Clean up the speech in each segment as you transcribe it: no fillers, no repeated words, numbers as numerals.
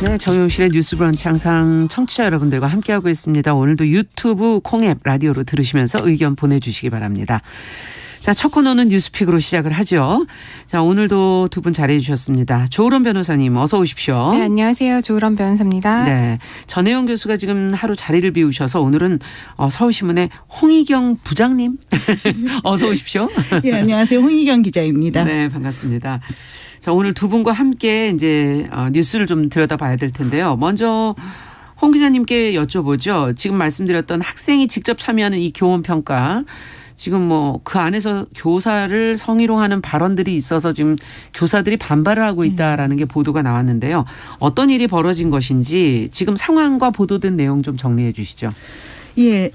네, 정용실의 뉴스 브런치 항상 청취자 여러분들과 함께하고 있습니다. 오늘도 유튜브 콩앱 라디오로 들으시면서 의견 보내주시기 바랍니다. 자, 첫 코너는 뉴스픽으로 시작을 하죠. 자, 오늘도 두 분 자리해 주셨습니다. 조으론 변호사님 어서 오십시오. 네, 안녕하세요. 조으론 변호사입니다. 네, 전혜영 교수가 지금 하루 자리를 비우셔서 오늘은 서울신문의 홍희경 부장님 어서 오십시오. 네, 안녕하세요. 홍희경 기자입니다. 네, 반갑습니다. 자, 오늘 두 분과 함께 이제 뉴스를 좀 들여다봐야 될 텐데요. 먼저 홍 기자님께 여쭤보죠. 지금 말씀드렸던 학생이 직접 참여하는 이 교원 평가. 지금 뭐 그 안에서 교사를 성희롱하는 발언들이 있어서 지금 교사들이 반발을 하고 있다라는 게 보도가 나왔는데요. 어떤 일이 벌어진 것인지 지금 상황과 보도된 내용 좀 정리해 주시죠. 예.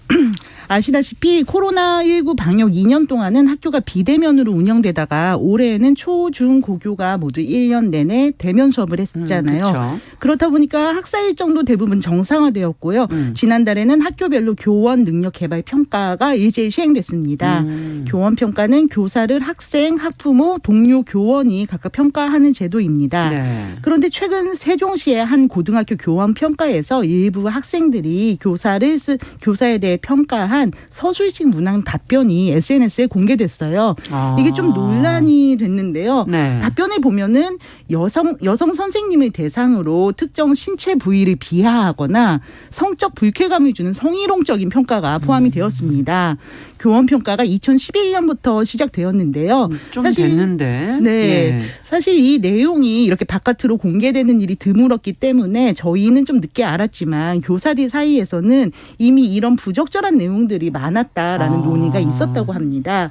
아시다시피 코로나19 방역 2년 동안은 학교가 비대면으로 운영되다가 올해에는 초, 중, 고교가 모두 1년 내내 대면 수업을 했잖아요. 그렇죠. 그렇다 보니까 학사 일정도 대부분 정상화되었고요. 지난달에는 학교별로 교원 능력 개발 평가가 일제히 시행됐습니다. 교원 평가는 교사를 학생, 학부모, 동료 교원이 각각 평가하는 제도입니다. 네. 그런데 최근 세종시의 한 고등학교 교원 평가에서 일부 학생들이 교사에 대해 평가한 서술식 문항 답변이 SNS에 공개됐어요. 이게 좀 논란이 됐는데요. 네. 답변을 보면은 여성 선생님을 대상으로 특정 신체 부위를 비하하거나 성적 불쾌감을 주는 성희롱적인 평가가 포함이 되었습니다. 교원 평가가 2011년부터 시작되었는데요. 좀 사실 됐는데. 네, 예. 사실 이 내용이 이렇게 바깥으로 공개되는 일이 드물었기 때문에 저희는 좀 늦게 알았지만 교사들 사이에서는 이미 이런 부적절한 내용들이 많았다라는 논의가 있었다고 합니다.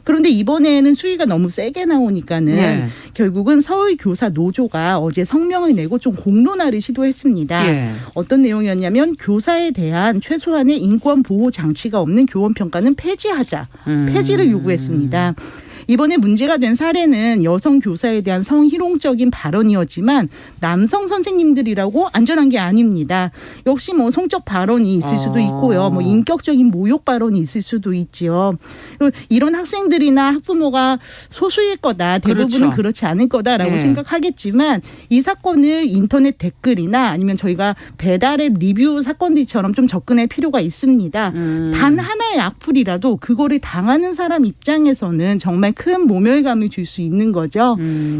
그런데 이번에는 수위가 너무 세게 나오니까는 예. 결국은 서울교사 노조가 어제 성명을 내고 좀 공론화를 시도했습니다. 예. 어떤 내용이었냐면 교사에 대한 최소한의 인권 보호 장치가 없는 교원 평가는 폐지하자. 폐지를 요구했습니다. 이번에 문제가 된 사례는 여성 교사에 대한 성희롱적인 발언이었지만 남성 선생님들이라고 안전한 게 아닙니다. 역시 뭐 성적 발언이 있을 수도 있고요. 뭐 인격적인 모욕 발언이 있을 수도 있지요. 이런 학생들이나 학부모가 소수일 거다. 대부분은 그렇죠. 그렇지 않을 거다라고 네. 생각하겠지만 이 사건을 인터넷 댓글이나 아니면 저희가 배달앱 리뷰 사건들처럼 좀 접근할 필요가 있습니다. 단 하나의 악플이라도 그거를 당하는 사람 입장에서는 정말 큰 모멸감을 줄 수 있는 거죠.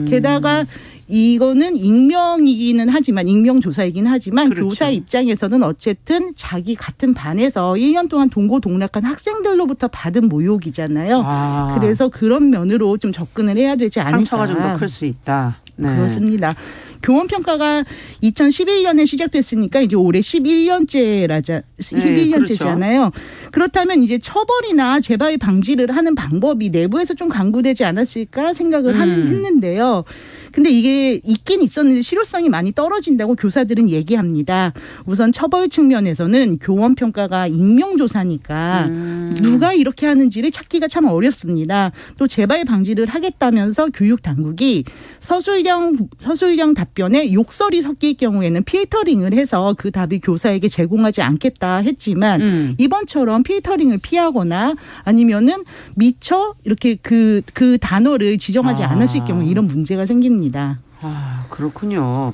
게다가 이거는 익명이기는 하지만 익명조사이긴 하지만 그렇죠. 교사 입장에서는 어쨌든 자기 같은 반에서 1년 동안 동고동락한 학생들로부터 받은 모욕이잖아요. 그래서 그런 면으로 좀 접근을 해야 되지 않을까. 상처가 좀 더 클 수 있다. 네. 그렇습니다. 교원 평가가 2011년에 시작됐으니까 이제 올해 11년째잖아요. 그렇다면 이제 처벌이나 재발 방지를 하는 방법이 내부에서 좀 강구되지 않았을까 생각을 했는데요. 근데 이게 있긴 있었는데 실효성이 많이 떨어진다고 교사들은 얘기합니다. 우선 처벌 측면에서는 교원 평가가 익명조사니까 누가 이렇게 하는지를 찾기가 참 어렵습니다. 또 재발 방지를 하겠다면서 교육 당국이 서술형 답변에 욕설이 섞일 경우에는 필터링을 해서 그 답이 교사에게 제공하지 않겠다 했지만 이번처럼 필터링을 피하거나 아니면은 미처 이렇게 그 단어를 지정하지 않았을 경우 이런 문제가 생깁니다. 그렇군요.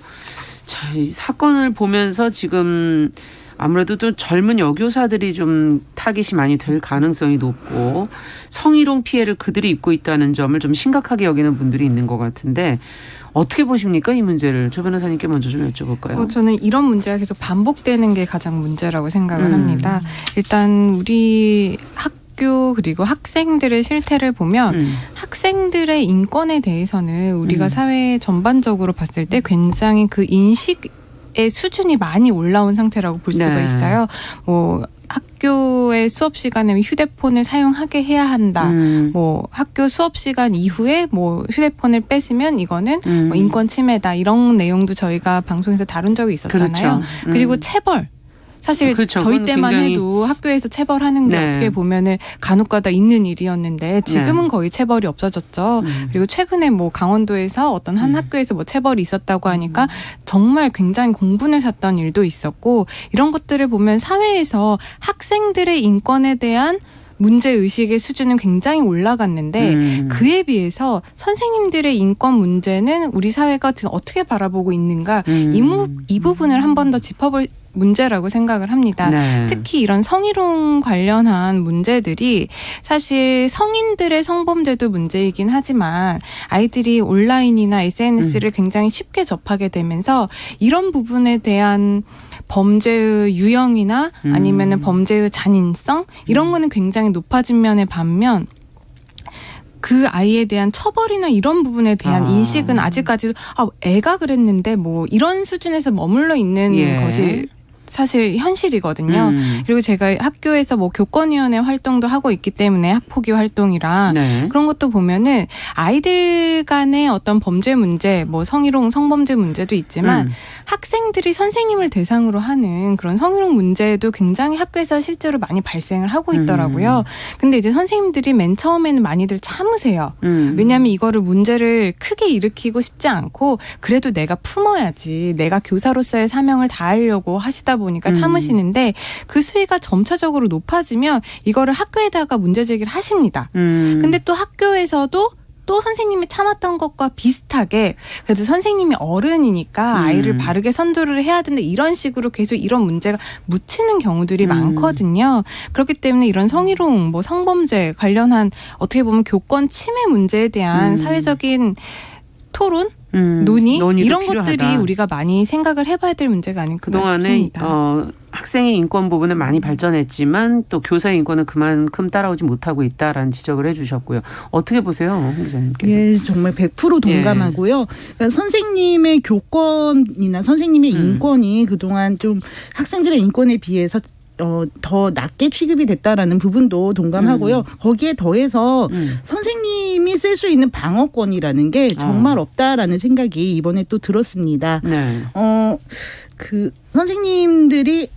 자, 이 사건을 보면서 지금 아무래도 좀 젊은 여교사들이 좀 타깃이 많이 될 가능성이 높고 성희롱 피해를 그들이 입고 있다는 점을 좀 심각하게 여기는 분들이 있는 것 같은데 어떻게 보십니까? 이 문제를. 조 변호사님께 먼저 좀 여쭤볼까요? 저는 이런 문제가 계속 반복되는 게 가장 문제라고 생각을 합니다. 일단 우리 학교 그리고 학생들의 실태를 보면 학생들의 인권에 대해서는 우리가 사회 전반적으로 봤을 때 굉장히 그 인식의 수준이 많이 올라온 상태라고 볼 수가 있어요. 뭐 학교의 수업 시간에 휴대폰을 사용하게 해야 한다. 뭐 학교 수업 시간 이후에 뭐 휴대폰을 뺏으면 이거는 뭐 인권 침해다. 이런 내용도 저희가 방송에서 다룬 적이 있었잖아요. 그렇죠. 그리고 체벌. 사실 그렇죠. 저희 때만 굉장히... 해도 학교에서 체벌하는 게 네. 어떻게 보면은 간혹가다 있는 일이었는데 지금은 거의 체벌이 없어졌죠. 그리고 최근에 뭐 강원도에서 어떤 한 학교에서 뭐 체벌이 있었다고 하니까 정말 굉장히 공분을 샀던 일도 있었고 이런 것들을 보면 사회에서 학생들의 인권에 대한 문제 의식의 수준은 굉장히 올라갔는데 그에 비해서 선생님들의 인권 문제는 우리 사회가 지금 어떻게 바라보고 있는가 이 부분을 한 번 더 짚어볼 문제라고 생각을 합니다. 네. 특히 이런 성희롱 관련한 문제들이 사실 성인들의 성범죄도 문제이긴 하지만 아이들이 온라인이나 SNS를 굉장히 쉽게 접하게 되면서 이런 부분에 대한 범죄의 유형이나 아니면은 범죄의 잔인성 이런 거는 굉장히 높아진 면에 반면 그 아이에 대한 처벌이나 이런 부분에 대한 인식은 아직까지도 애가 그랬는데 뭐 이런 수준에서 머물러 있는 것이 사실 현실이거든요. 그리고 제가 학교에서 뭐 교권위원회 활동도 하고 있기 때문에 학폭위 활동이랑 그런 것도 보면은 아이들 간의 어떤 범죄 문제, 뭐 성희롱, 성범죄 문제도 있지만 학생들이 선생님을 대상으로 하는 그런 성희롱 문제도 굉장히 학교에서 실제로 많이 발생을 하고 있더라고요. 근데 이제 선생님들이 맨 처음에는 많이들 참으세요. 왜냐하면 이거를 문제를 크게 일으키고 싶지 않고 그래도 내가 품어야지, 내가 교사로서의 사명을 다하려고 하시다 보니까 참으시는데 그 수위가 점차적으로 높아지면 이거를 학교에다가 문제 제기를 하십니다. 근데 또 학교에서도 또 선생님이 참았던 것과 비슷하게 그래도 선생님이 어른이니까 아이를 바르게 선도를 해야 된다 이런 식으로 계속 이런 문제가 묻히는 경우들이 많거든요. 그렇기 때문에 이런 성희롱, 뭐 성범죄 관련한 어떻게 보면 교권 침해 문제에 대한 사회적인 토론? 논의 이런 필요하다. 것들이 우리가 많이 생각을 해봐야 될 문제가 아닐까 그동안에 싶습니다. 학생의 인권 부분은 많이 발전했지만 또 교사의 인권은 그만큼 따라오지 못하고 있다라는 지적을 해주셨고요. 어떻게 보세요, 홍 기자님께서? 예, 정말 100% 동감하고요. 그러니까 선생님의 교권이나 선생님의 인권이 그동안 좀 학생들의 인권에 비해서 더 낮게 취급이 됐다라는 부분도 동감하고요. 거기에 더해서 선생님이 쓸 수 있는 방어권이라는 게 정말 없다라는 생각이 이번에 또 들었습니다. 네. 그 선생님들이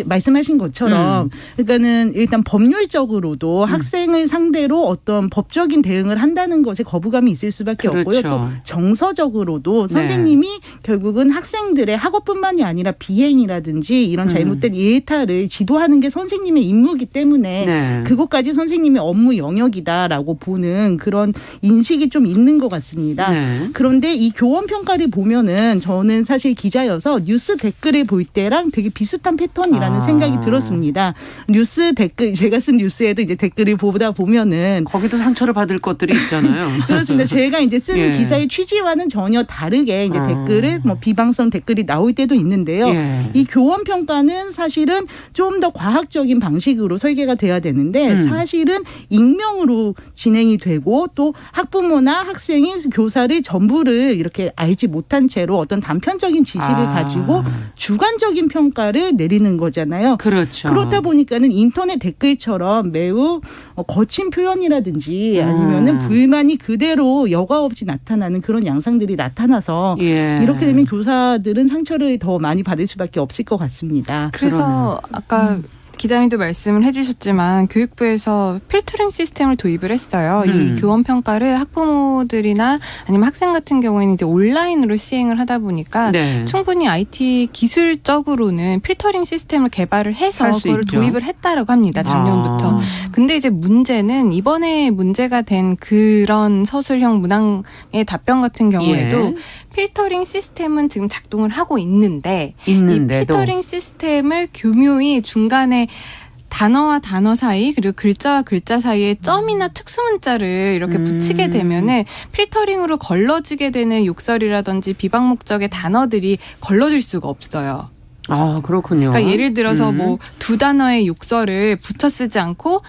말씀하신 것처럼 그러니까는 일단 법률적으로도 학생을 상대로 어떤 법적인 대응을 한다는 것에 거부감이 있을 수밖에 없고요. 또 정서적으로도 선생님이 결국은 학생들의 학업뿐만이 아니라 비행이라든지 이런 잘못된 일탈을 지도하는 게 선생님의 임무이기 때문에 그것까지 선생님의 업무 영역이다라고 보는 그런 인식이 좀 있는 것 같습니다. 그런데 이 교원 평가를 보면은 저는 사실 기자여서 뉴스 댓글을 볼 때랑 되게 비슷한 패턴이라는 생각이 들었습니다. 뉴스 댓글, 제가 쓴 뉴스에도 이제 댓글을 보다 보면은 거기도 상처를 받을 것들이 있잖아요. 그렇습니다. 제가 이제 쓴 기사의 취지와는 전혀 다르게 이제 댓글을 뭐 비방성 댓글이 나올 때도 있는데요. 이 교원 평가는 사실은 좀 더 과학적인 방식으로 설계가 돼야 되는데 사실은 익명으로 진행이 되고 또 학부모나 학생이 교사를 전부를 이렇게 알지 못한 채로 어떤 단편적인 지식을 가지고 주관적인 평가를 내리는 거잖아요. 그렇죠. 그렇다 보니까는 인터넷 댓글처럼 매우 거친 표현이라든지 아니면은 불만이 그대로 여과 없이 나타나는 그런 양상들이 나타나서 이렇게 되면 교사들은 상처를 더 많이 받을 수밖에 없을 것 같습니다. 그래서 아까 기자님도 말씀을 해주셨지만 교육부에서 필터링 시스템을 도입을 했어요. 이 교원 평가를 학부모들이나 아니면 학생 같은 경우에는 이제 온라인으로 시행을 하다 보니까 충분히 IT 기술적으로는 필터링 시스템을 개발을 해서 그걸 도입을 했다라고 합니다. 작년부터. 근데 이제 문제는 이번에 문제가 된 그런 서술형 문항의 답변 같은 경우에도 필터링 시스템은 지금 작동을 하고 있는데도 이 필터링 시스템을 교묘히 중간에 단어와 단어 사이 그리고 글자와 글자 사이에 점이나 특수문자를 이렇게 붙이게 되면은 필터링으로 걸러지게 되는 욕설이라든지 비방 목적의 단어들이 걸러질 수가 없어요. 아, 그렇군요. 그러니까 예를 들어서 뭐 두 단어의 욕설을 붙여 쓰지 않고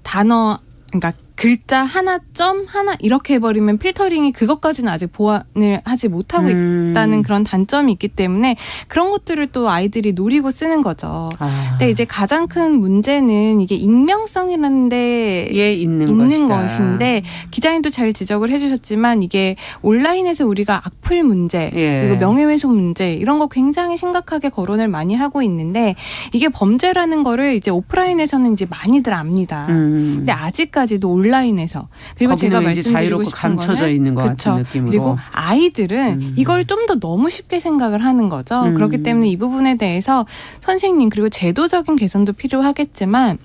단어 그러니까 글자 하나, 점 하나 이렇게 해버리면 필터링이 그것까지는 아직 보완을 하지 못하고 있다는 그런 단점이 있기 때문에 그런 것들을 또 아이들이 노리고 쓰는 거죠. 근데 이제 가장 큰 문제는 이게 익명성이라는 데 있는 것인데 기자님도 잘 지적을 해주셨지만 이게 온라인에서 우리가 악플 문제 그리고 명예훼손 문제 이런 거 굉장히 심각하게 거론을 많이 하고 있는데 이게 범죄라는 거를 이제 오프라인에서는 이제 많이들 압니다. 근데 아직까지도 온라인에서 그리고 제가 말씀드리고 싶은 감춰져 거는 있는 것 같은 느낌으로 그리고 아이들은 이걸 좀 더 너무 쉽게 생각을 하는 거죠. 그렇기 때문에 이 부분에 대해서 선생님 그리고 제도적인 개선도 필요하겠지만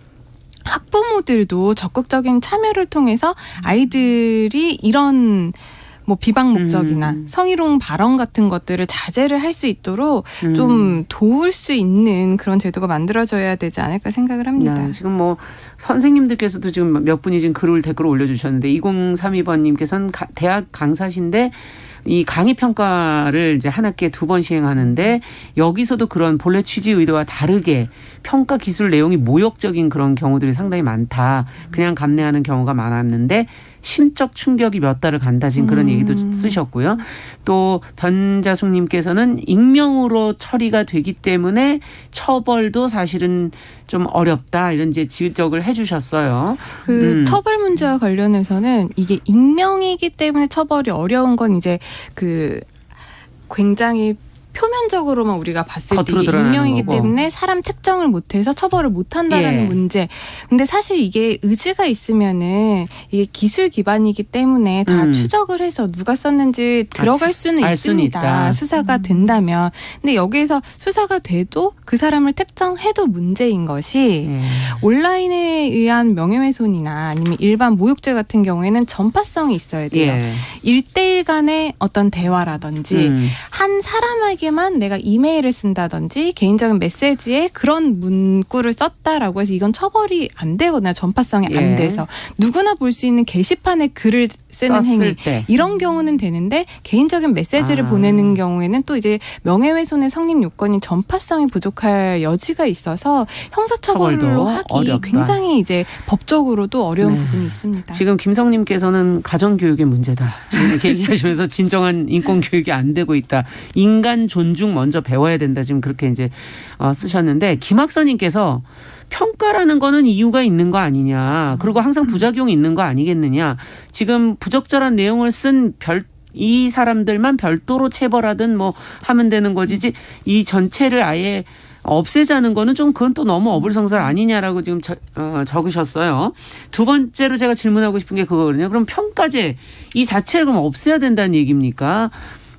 학부모들도 적극적인 참여를 통해서 아이들이 이런 뭐 비방 목적이나 성희롱 발언 같은 것들을 자제를 할 수 있도록 좀 도울 수 있는 그런 제도가 만들어져야 되지 않을까 생각을 합니다. 야, 지금 뭐 선생님들께서도 지금 몇 분이 지금 댓글을 올려주셨는데 2032번님께서는 대학 강사신데 이 강의 평가를 이제 한 학기에 2번 시행하는데 여기서도 그런 본래 취지 의도와 다르게 평가 기술 내용이 모욕적인 그런 경우들이 상당히 많다. 그냥 감내하는 경우가 많았는데 심적 충격이 몇 달을 간다. 지금 그런 얘기도 쓰셨고요. 또 변자숙님께서는 익명으로 처리가 되기 때문에 처벌도 사실은 좀 어렵다. 이런 이제 지적을 해 주셨어요. 그 처벌 문제와 관련해서는 이게 익명이기 때문에 처벌이 어려운 건 이제 그 굉장히 표면적으로만 우리가 봤을 때 이게 익명이기 때문에 사람 특정을 못해서 처벌을 못한다라는 문제. 근데 사실 이게 의지가 있으면은 이게 기술 기반이기 때문에 다 추적을 해서 누가 썼는지 들어갈 수는 있습니다. 수사가 된다면. 근데 여기에서 수사가 돼도 그 사람을 특정해도 문제인 것이 온라인에 의한 명예훼손이나 아니면 일반 모욕죄 같은 경우에는 전파성이 있어야 돼요. 1대1 간의 어떤 대화라든지 한 사람에게만 내가 이메일을 쓴다든지 개인적인 메시지에 그런 문구를 썼다라고 해서 이건 처벌이 안 되거나 전파성이 안 돼서 누구나 볼 수 있는 게시판에 글을 쓰는 행위 이런 경우는 되는데 개인적인 메시지를 보내는 경우에는 또 이제 명예훼손의 성립 요건인 전파성이 부족할 여지가 있어서 형사처벌로 하기 어렵다. 굉장히 이제 법적으로도 어려운 부분이 있습니다. 지금 김성님께서는 가정교육의 문제다 이렇게 얘기하시면서 진정한 인권교육이 안 되고 있다. 인간 존중 먼저 배워야 된다. 지금 그렇게 이제 쓰셨는데 김학선님께서 평가라는 거는 이유가 있는 거 아니냐. 그리고 항상 부작용이 있는 거 아니겠느냐. 지금 부적절한 내용을 쓴 이 사람들만 별도로 체벌하든 뭐 하면 되는 거지. 이 전체를 아예 없애자는 거는 좀 그건 또 너무 어불성설 아니냐라고 지금 적으셨어요. 두 번째로 제가 질문하고 싶은 게 그거거든요. 그럼 평가제 이 자체를 그럼 없애야 된다는 얘기입니까?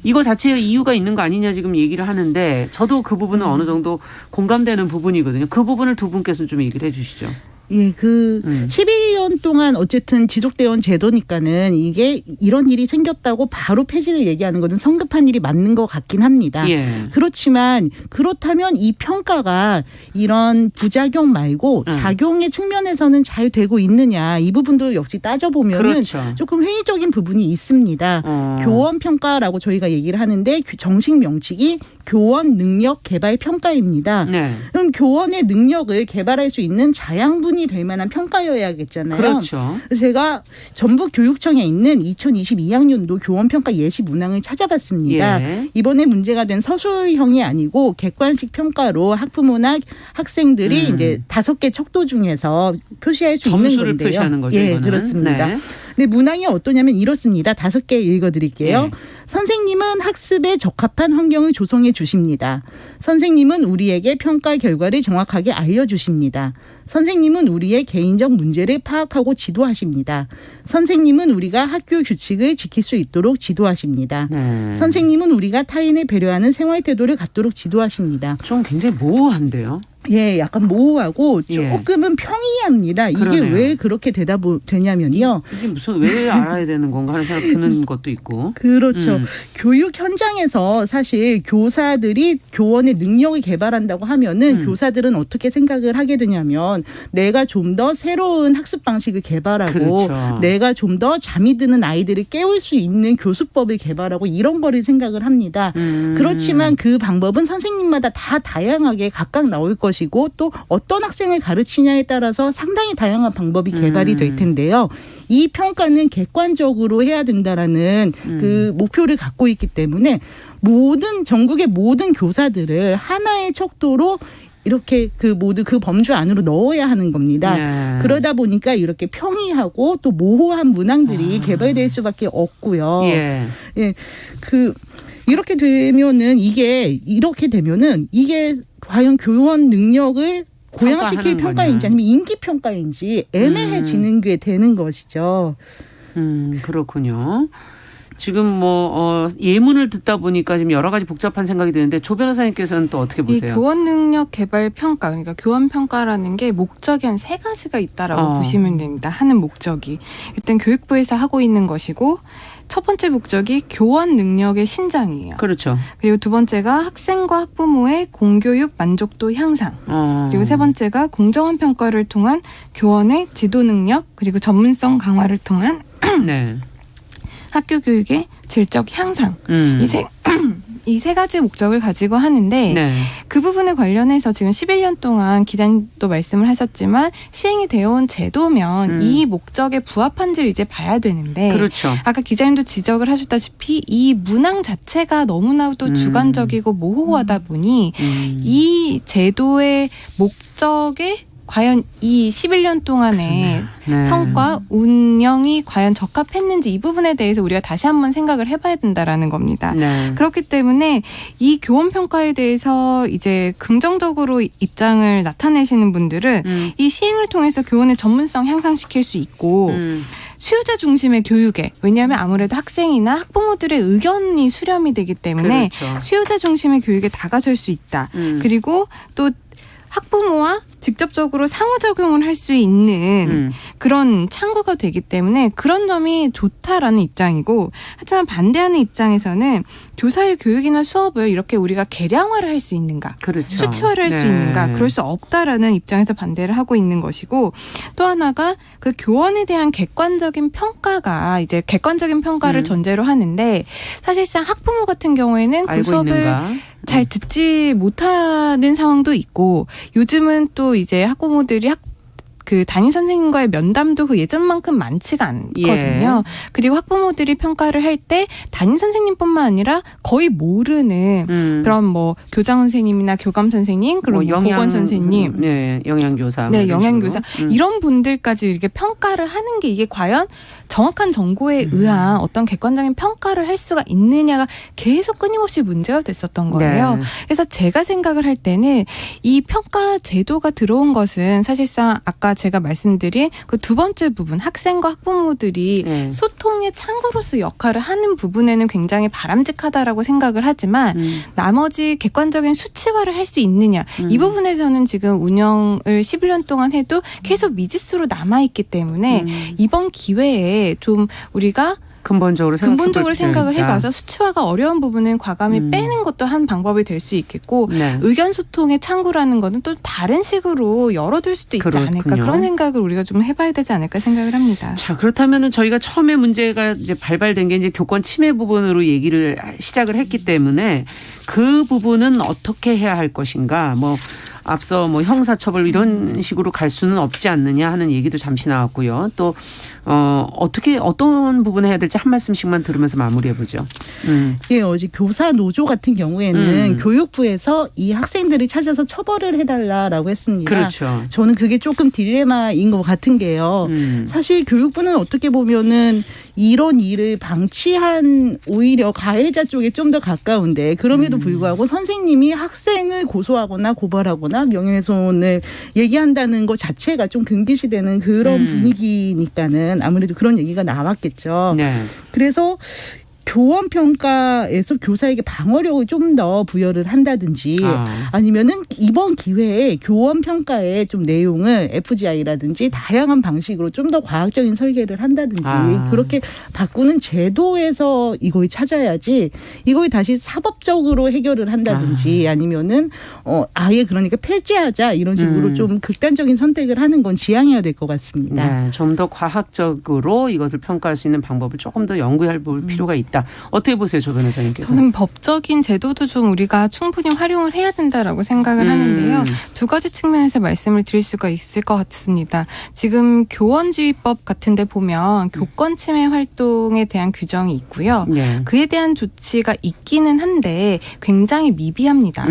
이거 자체에 이유가 있는 거 아니냐 지금 얘기를 하는데 저도 그 부분은 어느 정도 공감되는 부분이거든요. 그 부분을 두 분께서는 좀 얘기를 해 주시죠. 예, 11년 동안 어쨌든 지속되어 온 제도니까는 이게 이런 일이 생겼다고 바로 폐지를 얘기하는 것은 성급한 일이 맞는 것 같긴 합니다. 그렇지만 그렇다면 이 평가가 이런 부작용 말고 작용의 측면에서는 잘 되고 있느냐 이 부분도 역시 따져보면은 조금 회의적인 부분이 있습니다. 교원 평가라고 저희가 얘기를 하는데 정식 명칭이 교원 능력 개발 평가입니다. 그럼 교원의 능력을 개발할 수 있는 자양분이 될 만한 평가여야겠잖아요. 그렇죠. 제가 전북 교육청에 있는 2022학년도 교원 평가 예시 문항을 찾아봤습니다. 이번에 문제가 된 서술형이 아니고 객관식 평가로 학부모나 학생들이 이제 5개 척도 중에서 표시할 수 있는 건데요. 점수를 표시하는 거죠. 예, 그렇습니다. 근데 문항이 어떠냐면 이렇습니다. 5개 읽어드릴게요. 선생님은 학습에 적합한 환경을 조성해 주십니다. 선생님은 우리에게 평가 결과를 정확하게 알려주십니다. 선생님은 우리의 개인적 문제를 파악하고 지도하십니다. 선생님은 우리가 학교 규칙을 지킬 수 있도록 지도하십니다. 선생님은 우리가 타인을 배려하는 생활 태도를 갖도록 지도하십니다. 좀 굉장히 모호한데요. 예, 약간 모호하고 조금은 평이합니다. 이게 왜 그렇게 되냐면요. 이게 무슨 왜 알아야 되는 건가 하는 생각 드는 것도 있고. 그렇죠. 교육 현장에서 사실 교사들이 교원의 능력을 개발한다고 하면은 교사들은 어떻게 생각을 하게 되냐면 내가 좀 더 새로운 학습 방식을 개발하고 내가 좀 더 잠이 드는 아이들을 깨울 수 있는 교수법을 개발하고 이런 거를 생각을 합니다. 그렇지만 그 방법은 선생님마다 다 다양하게 각각 나올 것이고 또 어떤 학생을 가르치냐에 따라서 상당히 다양한 방법이 개발이 될 텐데요. 이 평가는 객관적으로 해야 된다라는 그 목표를 갖고 있기 때문에 전국의 모든 교사들을 하나의 척도로 이렇게 그 범주 안으로 넣어야 하는 겁니다. 그러다 보니까 이렇게 평이하고 또 모호한 문항들이 개발될 수밖에 없고요. 이렇게 되면은 이게 과연 교원 능력을 고양시킬 평가인지 아니면 인기 평가인지 애매해지는 게 되는 것이죠. 그렇군요. 지금 뭐 예문을 듣다 보니까 지금 여러 가지 복잡한 생각이 드는데 조 변호사님께서는 또 어떻게 이 보세요? 교원 능력 개발 평가, 그러니까 교원 평가라는 게 목적이 한 3가지가 있다라고 보시면 됩니다. 하는 목적이 일단 교육부에서 하고 있는 것이고, 첫 번째 목적이 교원 능력의 신장이에요. 그렇죠. 그리고 두 번째가 학생과 학부모의 공교육 만족도 향상. 그리고 세 번째가 공정한 평가를 통한 교원의 지도 능력, 그리고 전문성 강화를 통한 네. 학교 교육의 질적 향상. 이 세 가지 목적을 가지고 하는데 네. 그 부분에 관련해서 지금 11년 동안 기자님도 말씀을 하셨지만 시행이 되어온 제도면 이 목적에 부합한지를 이제 봐야 되는데, 그렇죠. 아까 기자님도 지적을 하셨다시피 이 문항 자체가 너무나도 주관적이고 모호하다 보니 이 제도의 목적에 과연 이 11년 동안의 네. 성과, 운영이 과연 적합했는지, 이 부분에 대해서 우리가 다시 한번 생각을 해봐야 된다라는 겁니다. 네. 그렇기 때문에 이 교원 평가에 대해서 이제 긍정적으로 입장을 나타내시는 분들은 이 시행을 통해서 교원의 전문성 향상시킬 수 있고 수요자 중심의 교육에, 왜냐하면 아무래도 학생이나 학부모들의 의견이 수렴이 되기 때문에 그렇죠. 수요자 중심의 교육에 다가설 수 있다. 그리고 또 학부모와 직접적으로 상호작용을 할 수 있는 그런 창구가 되기 때문에 그런 점이 좋다라는 입장이고, 하지만 반대하는 입장에서는 교사의 교육이나 수업을 이렇게 우리가 계량화를 할 수 있는가, 그렇죠. 수치화를 할 수 네. 있는가, 그럴 수 없다라는 입장에서 반대를 하고 있는 것이고, 또 하나가 그 교원에 대한 객관적인 평가가 이제 객관적인 평가를 전제로 하는데, 사실상 학부모 같은 경우에는 그 알고 수업을 있는가? 잘 듣지 못하는 상황도 있고, 요즘은 또 이제 학부모들이 그 담임 선생님과의 면담도 그 예전만큼 많지가 않거든요. 그리고 학부모들이 평가를 할 때 담임 선생님뿐만 아니라 거의 모르는 그런 뭐 교장 선생님이나 교감 선생님, 그리고 뭐 보건 선생님, 네, 영양교사, 네, 뭐 영양교사 이런 분들까지 이렇게 평가를 하는 게 이게 과연 정확한 정보에 의한 어떤 객관적인 평가를 할 수가 있느냐가 계속 끊임없이 문제가 됐었던 거예요. 네. 그래서 제가 생각을 할 때는 이 평가 제도가 들어온 것은 사실상 아까 제가 말씀드린 그 두 번째 부분, 학생과 학부모들이 네. 소통의 창구로서 역할을 하는 부분에는 굉장히 바람직하다라고 생각을 하지만 나머지 객관적인 수치화를 할 수 있느냐, 이 부분에서는 지금 운영을 11년 동안 해도 계속 미지수로 남아있기 때문에 이번 기회에 좀 우리가 근본적으로 생각을 해봐서 수치화가 어려운 부분은 과감히 빼는 것도 한 방법이 될 수 있겠고, 네. 의견 소통의 창구라는 거는 또 다른 식으로 열어둘 수도 있지 그렇군요. 않을까, 그런 생각을 우리가 좀 해봐야 되지 않을까 생각을 합니다. 자, 그렇다면은 저희가 처음에 문제가 이제 발발된 게 이제 교권 침해 부분으로 얘기를 시작을 했기 때문에 그 부분은 어떻게 해야 할 것인가, 뭐 앞서 뭐 형사처벌 이런 식으로 갈 수는 없지 않느냐 하는 얘기도 잠시 나왔고요. 또 어떻게 어떤 부분을 해야 될지 한 말씀씩만 들으면서 마무리해 보죠. 예, 어제 교사 노조 같은 경우에는 교육부에서 이 학생들을 찾아서 처벌을 해달라라고 했습니다. 그렇죠. 저는 그게 조금 딜레마인 것 같은 게요. 사실 교육부는 어떻게 보면은 이런 일을 방치한 오히려 가해자 쪽에 좀 더 가까운데, 그럼에도 불구하고 선생님이 학생을 고소하거나 고발하거나 명예훼손을 얘기한다는 것 자체가 좀 금기시되는 그런 분위기니까는 아무래도 그런 얘기가 나왔겠죠. 네. 그래서 교원 평가에서 교사에게 방어력을 좀 더 부여를 한다든지 아니면은 이번 기회에 교원 평가의 좀 내용을 FGI라든지 다양한 방식으로 좀 더 과학적인 설계를 한다든지 그렇게 바꾸는 제도에서 이걸 찾아야지, 이걸 다시 사법적으로 해결을 한다든지 아니면은 아예 그러니까 폐지하자 이런 식으로 좀 극단적인 선택을 하는 건 지양해야 될 것 같습니다. 네, 좀 더 과학적으로 이것을 평가할 수 있는 방법을 조금 더 연구해 볼 필요가 있다. 어떻게 보세요, 조 변호사님께서? 저는 법적인 제도도 좀 우리가 충분히 활용을 해야 된다라고 생각을 하는데요. 두 가지 측면에서 말씀을 드릴 수가 있을 것 같습니다. 지금 교원지휘법 같은 데 보면 교권 침해 활동에 대한 규정이 있고요. 네. 그에 대한 조치가 있기는 한데 굉장히 미비합니다.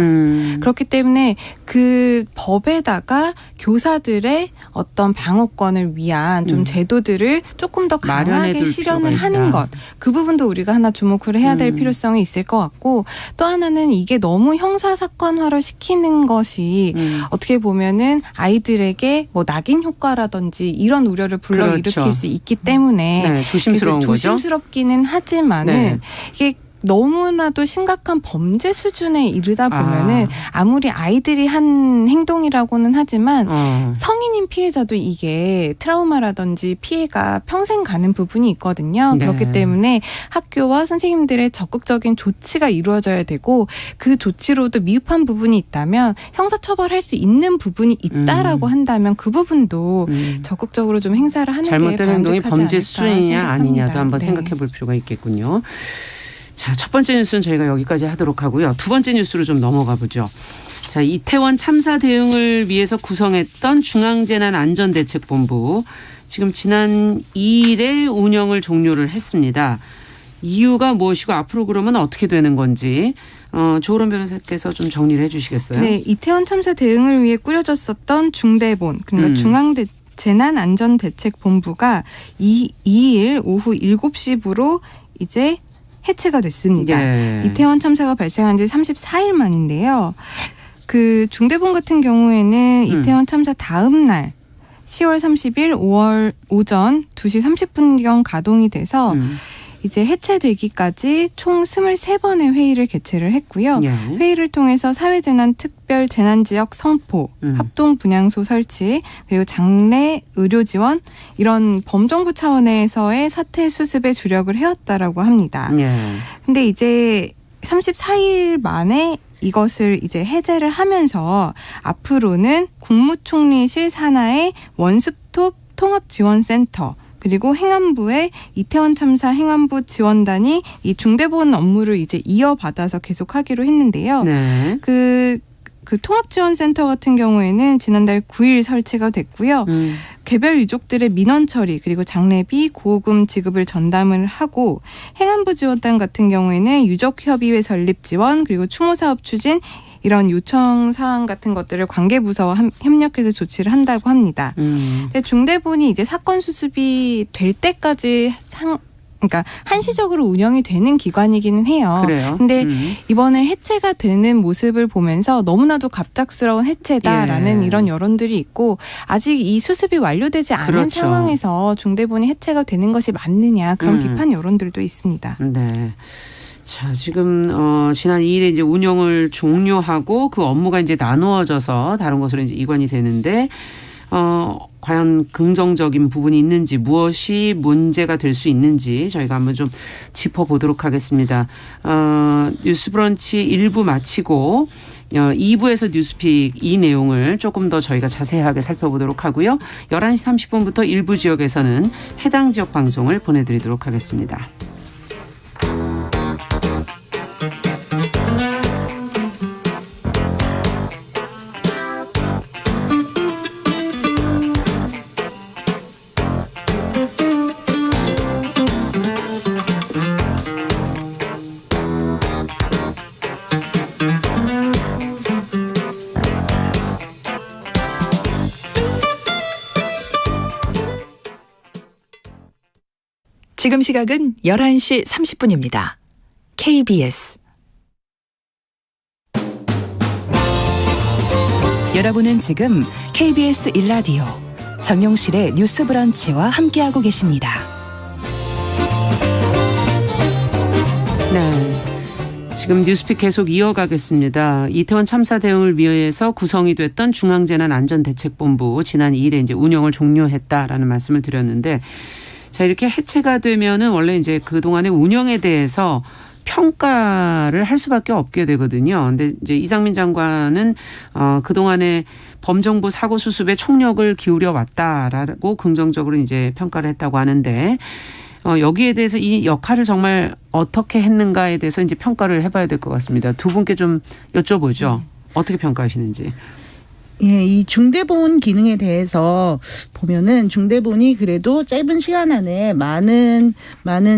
그렇기 때문에 그 법에다가 교사들의 어떤 방어권을 위한 좀 제도들을 조금 더 강하게 실현을 하는 것, 그 부분도 우리가 우리가 하나 주목을 해야 될 필요성이 있을 것 같고 또 하나는 이게 너무 형사 사건화를 시키는 것이 어떻게 보면은 아이들에게 뭐 낙인 효과라든지 이런 우려를 불러일으킬 그렇죠. 수 있기 때문에 네, 조심스러운 거죠. 조심스럽기는 하지만은 네. 이게 너무나도 심각한 범죄 수준에 이르다 보면은 아무리 아이들이 한 행동이라고는 하지만 성인인 피해자도 이게 트라우마라든지 피해가 평생 가는 부분이 있거든요. 네. 그렇기 때문에 학교와 선생님들의 적극적인 조치가 이루어져야 되고 그 조치로도 미흡한 부분이 있다면 형사처벌할 수 있는 부분이 있다라고 한다면 그 부분도 적극적으로 좀 행사를 하는 게 잘못된 행동이 바람직하지 범죄 않을까 수준이냐 생각합니다. 아니냐도 한번 네. 생각해 볼 필요가 있겠군요. 자, 첫 번째 뉴스는 저희가 여기까지 하도록 하고요. 두 번째 뉴스로 좀 넘어가 보죠. 자, 이태원 참사 대응을 위해서 구성했던 중앙재난안전대책본부 지금 지난 2일에 운영을 종료를 했습니다. 이유가 무엇이고 앞으로 그러면 어떻게 되는 건지 조으론 변호사께서 좀 정리를 해 주시겠어요? 네, 이태원 참사 대응을 위해 꾸려졌었던 중대본, 그러니까 중앙재난안전대책본부가 2일 오후 7시부로 이제 해체가 됐습니다. 네. 이태원 참사가 발생한 지 34일 만인데요. 그 중대본 같은 경우에는 이태원 참사 다음 날 10월 30일 5월 오전 2시 30분경 가동이 돼서 이제 해체되기까지 총 23번의 회의를 개최를 했고요. 예. 회의를 통해서 사회재난 특별 재난지역 성포, 합동 분향소 설치, 그리고 장례 의료 지원 이런 범정부 차원에서의 사태 수습에 주력을 해왔다라고 합니다. 예. 근데 이제 34일 만에 이것을 이제 해제를 하면서 앞으로는 국무총리실 산하의 원스톱 통합지원센터 그리고 행안부의 이태원 참사 행안부 지원단이 이 중대본 업무를 이제 이어받아서 계속하기로 했는데요. 네. 그 통합지원센터 같은 경우에는 지난달 9일 설치가 됐고요. 개별 유족들의 민원 처리 그리고 장례비 보호금 지급을 전담을 하고 행안부 지원단 같은 경우에는 유족협의회 설립 지원 그리고 추모사업 추진 이런 요청 사항 같은 것들을 관계부서와 협력해서 조치를 한다고 합니다. 근데 중대본이 이제 사건 수습이 될 때까지 그러니까 한시적으로 운영이 되는 기관이기는 해요. 그래요. 근데 이번에 해체가 되는 모습을 보면서 너무나도 갑작스러운 해체다라는 예. 이런 여론들이 있고 아직 이 수습이 완료되지 않은 그렇죠. 상황에서 중대본이 해체가 되는 것이 맞느냐 그런 비판 여론들도 있습니다. 네. 자, 지금 지난 2일에 이제 운영을 종료하고 그 업무가 이제 나누어져서 다른 것으로 이제 이관이 되는데 과연 긍정적인 부분이 있는지 무엇이 문제가 될 수 있는지 저희가 한번 좀 짚어보도록 하겠습니다. 뉴스브런치 1부 마치고 2부에서 뉴스픽 이 내용을 조금 더 저희가 자세하게 살펴보도록 하고요. 11시 30분부터 일부 지역에서는 해당 지역 방송을 보내드리도록 하겠습니다. 지금 시각은 11시 30분입니다. KBS 여러분은 지금 KBS 1라디오 정용실의 뉴스 브런치와 함께하고 계십니다. 네. 지금 뉴스픽 계속 이어가겠습니다. 이태원 참사 대응을 위해서 구성이 됐던 중앙재난안전대책본부 지난 2일에 이제 운영을 종료했다라는 말씀을 드렸는데 자, 이렇게 해체가 되면은 원래 이제 그동안의 운영에 대해서 평가를 할 수밖에 없게 되거든요. 근데 이제 이상민 장관은 그동안의 범정부 사고 수습에 총력을 기울여 왔다라고 긍정적으로 이제 평가를 했다고 하는데 여기에 대해서 이 역할을 정말 어떻게 했는가에 대해서 이제 평가를 해봐야 될 것 같습니다. 두 분께 좀 여쭤보죠. 어떻게 평가하시는지. 예, 이 중대본 기능에 대해서 보면은 중대본이 그래도 짧은 시간 안에 많은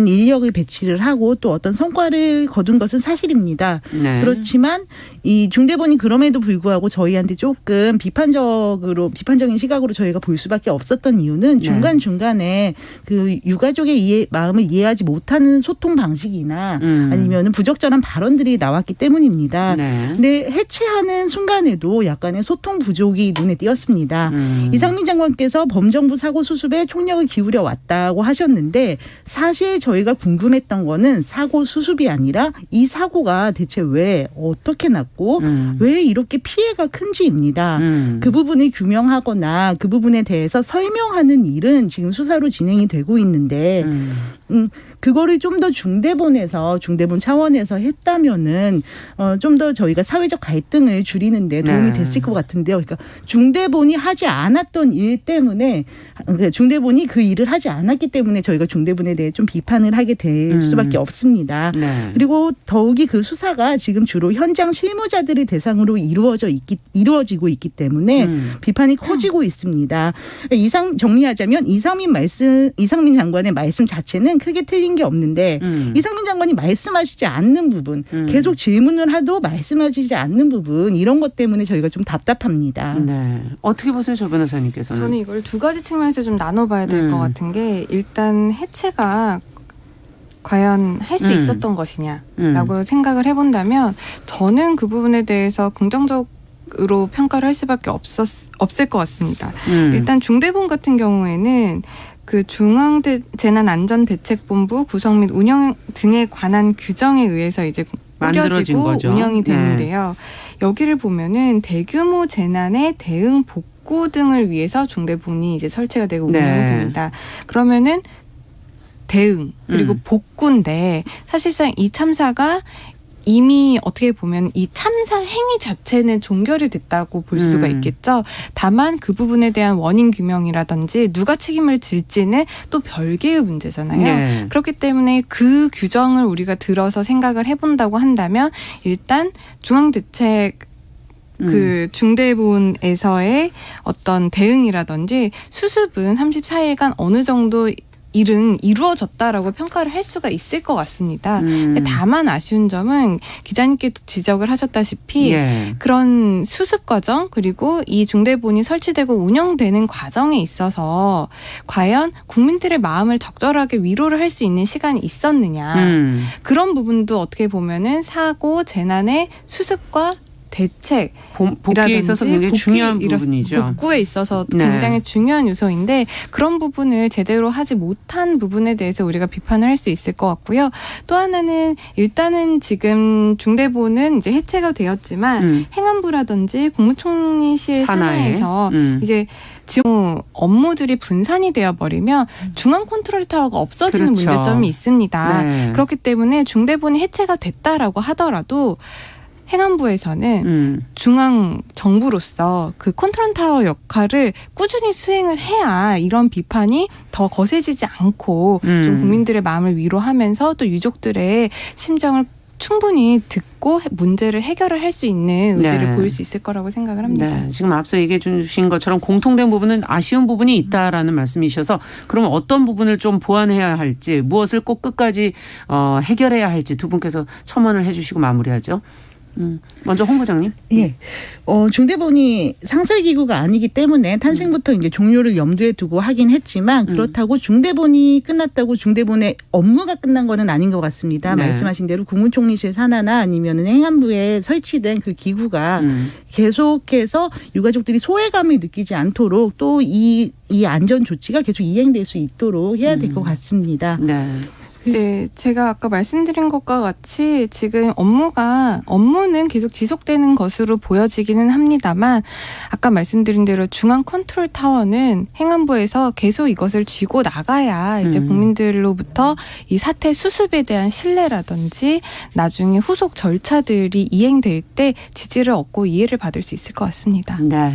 인력을 배치를 하고 또 어떤 성과를 거둔 것은 사실입니다. 네. 그렇지만 이 중대본이 그럼에도 불구하고 저희한테 조금 비판적인 시각으로 저희가 볼 수밖에 없었던 이유는 중간중간에 그 유가족의 마음을 이해하지 못하는 소통 방식이나 아니면은 부적절한 발언들이 나왔기 때문입니다. 네. 근데 해체하는 순간에도 약간의 소통 부족이 눈에 띄었습니다. 이상민 장관께서 범정부 사고 수습에 총력을 기울여 왔다고 하셨는데 사실 저희가 궁금했던 거는 사고 수습이 아니라 이 사고가 대체 왜 어떻게 났고 왜 이렇게 피해가 큰지입니다. 그 부분을 규명하거나 그 부분에 대해서 설명하는 일은 지금 수사로 진행이 되고 있는데 그거를 좀 더 중대본 차원에서 했다면은 좀 더 저희가 사회적 갈등을 줄이는데 도움이 됐을 것 같은데요. 그러니까 중대본이 하지 않았던 일 때문에 그러니까 중대본이 그 일을 하지 않았기 때문에 저희가 중대본에 대해 좀 비판을 하게 될 수밖에 없습니다. 네. 그리고 더욱이 그 수사가 지금 주로 현장 실무자들을 대상으로 이루어지고 있기 때문에 비판이 커지고 있습니다. 정리하자면 이상민 장관의 말씀 자체는 크게 틀린 게 없는데 이상민 장관이 말씀하시지 않는 부분, 계속 질문을 하도 말씀하시지 않는 부분 이런 것 때문에 저희가 좀 답답합니다. 네. 어떻게 보세요, 조 변호사님께서는? 저는 이걸 두 가지 측면에서 좀 나눠봐야 될 것 같은 게 일단 해체가 과연 할 수 있었던 것이냐라고 생각을 해본다면 저는 그 부분에 대해서 긍정적으로 평가를 할 수밖에 없을 것 같습니다. 일단 중대본 같은 경우에는 그 중앙재난안전대책본부 구성 및 운영 등에 관한 규정에 의해서 이제 꾸려지고 운영이 되는데요. 여기를 보면은 대규모 재난의 대응 복구 등을 위해서 중대본이 이제 설치가 되고 운영이 됩니다. 그러면은 대응 그리고 복구인데 사실상 이 참사가 이미 어떻게 보면 이 참사 행위 자체는 종결이 됐다고 볼 수가 있겠죠. 다만 그 부분에 대한 원인 규명이라든지 누가 책임을 질지는 또 별개의 문제잖아요. 네. 그렇기 때문에 그 규정을 우리가 들어서 생각을 해본다고 한다면 일단 중앙대책 그 중대본에서의 어떤 대응이라든지 수습은 34일간 어느 정도 일은 이루어졌다라고 평가를 할 수가 있을 것 같습니다. 근데 다만 아쉬운 점은 기자님께도 지적을 하셨다시피 그런 수습 과정 그리고 이 중대본이 설치되고 운영되는 과정에 있어서 과연 국민들의 마음을 적절하게 위로를 할 수 있는 시간이 있었느냐. 그런 부분도 어떻게 보면은 사고, 재난의 수습과 대책 복귀에 있어서 굉장히 중요한 부분이죠. 복구에 있어서 굉장히 중요한 요소인데 그런 부분을 제대로 하지 못한 부분에 대해서 우리가 비판을 할 수 있을 것 같고요. 또 하나는 일단은 지금 중대본은 이제 해체가 되었지만 행안부라든지 국무총리실 산하에서 이제 지금 업무들이 분산이 되어버리면 중앙 컨트롤 타워가 없어지는 문제점이 있습니다. 그렇기 때문에 중대본이 해체가 됐다라고 하더라도 행안부에서는 중앙 정부로서 그 컨트롤 타워 역할을 꾸준히 수행을 해야 이런 비판이 더 거세지지 않고 좀 국민들의 마음을 위로하면서 또 유족들의 심정을 충분히 듣고 문제를 해결을 할 수 있는 의지를 보일 수 있을 거라고 생각을 합니다. 네. 지금 앞서 얘기해 주신 것처럼 공통된 부분은 아쉬운 부분이 있다라는 말씀이셔서 그러면 어떤 부분을 좀 보완해야 할지 무엇을 꼭 끝까지 해결해야 할지 두 분께서 첨언을 해 주시고 마무리하죠. 먼저 홍 부장님. 예. 중대본이 상설기구가 아니기 때문에 탄생부터 이제 종료를 염두에 두고 하긴 했지만 그렇다고 중대본이 끝났다고 중대본의 업무가 끝난 거는 아닌 것 같습니다. 말씀하신 대로 국무총리실 산하나 아니면은 행안부에 설치된 그 기구가 계속해서 유가족들이 소외감을 느끼지 않도록 또 이 안전 조치가 계속 이행될 수 있도록 해야 될 것 같습니다. 네, 제가 아까 말씀드린 것과 같이 지금 업무는 계속 지속되는 것으로 보여지기는 합니다만 아까 말씀드린 대로 중앙 컨트롤 타워는 행안부에서 계속 이것을 쥐고 나가야 이제 국민들로부터 이 사태 수습에 대한 신뢰라든지 나중에 후속 절차들이 이행될 때 지지를 얻고 이해를 받을 수 있을 것 같습니다. 네.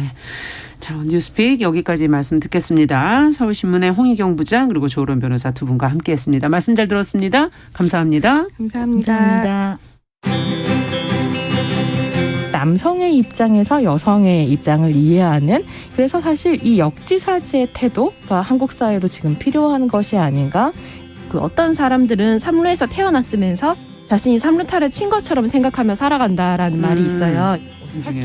자, 뉴스픽 여기까지 말씀 듣겠습니다. 서울신문의 홍희경 부장 그리고 조론 변호사 두 분과 함께했습니다. 말씀 잘 들었습니다. 감사합니다. 감사합니다. 감사합니다. 남성의 입장에서 여성의 입장을 이해하는, 그래서 사실 이 역지사지의 태도가 한국 사회로 지금 필요한 것이 아닌가. 그 어떤 사람들은 삼루에서 태어났으면서 자신이 삼루타를 친 것처럼 생각하며 살아간다라는 말이 있어요. 중에